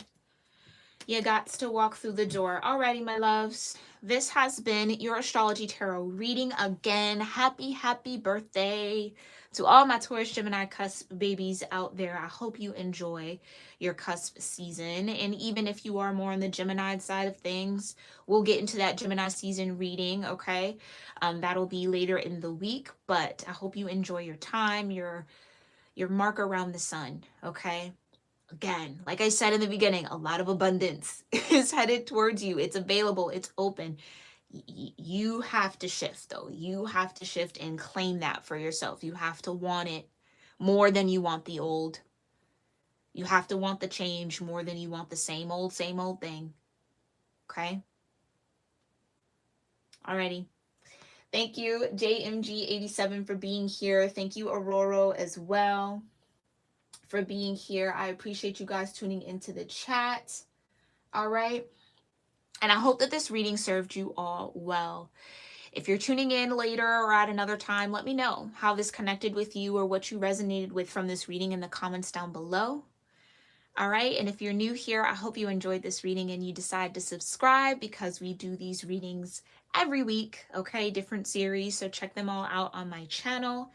You got to walk through the door. Alrighty, my loves. This has been your astrology tarot reading again. Happy birthday to all my Taurus, Gemini, cusp babies out there. I hope you enjoy your cusp season. And even if you are more on the Gemini side of things, we'll get into that Gemini season reading, okay? That'll be later in the week, but I hope you enjoy your time, your mark around the sun, okay? Again, like I said in the beginning, a lot of abundance is headed towards you. It's available. It's open. You have to shift, though. You have to shift and claim that for yourself. You have to want it more than you want the old. You have to want the change more than you want the same old thing. Okay? Alrighty. Thank you, JMG87, for being here. Thank you, Aurora, as well, for being here. I appreciate you guys tuning into the chat. All right. And I hope that this reading served you all well. If you're tuning in later or at another time, let me know how this connected with you or what you resonated with from this reading in the comments down below. All right. And if you're new here, I hope you enjoyed this reading and you decide to subscribe, because we do these readings every week. Okay. Different series. So check them all out on my channel.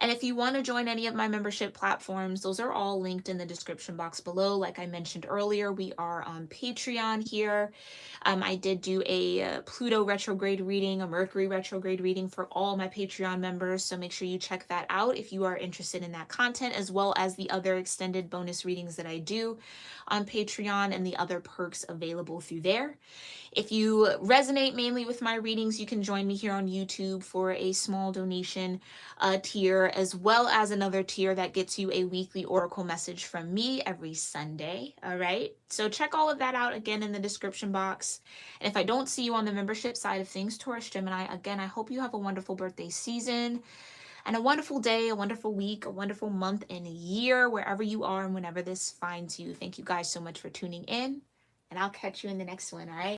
And if you want to join any of my membership platforms, those are all linked in the description box below. Like I mentioned earlier, we are on Patreon here. I did do a Pluto retrograde reading, a Mercury retrograde reading for all my Patreon members. So make sure you check that out if you are interested in that content, as well as the other extended bonus readings that I do on Patreon and the other perks available through there. If you resonate mainly with my readings, you can join me here on YouTube for a small donation tier, as well as another tier that gets you a weekly oracle message from me every Sunday. All right. So check all of that out again in the description box. And if I don't see you on the membership side of things, Taurus-Gemini, again, I hope you have a wonderful birthday season and a wonderful day, a wonderful week, a wonderful month and year, wherever you are and whenever this finds you. Thank you guys so much for tuning in, and I'll catch you in the next one. All right.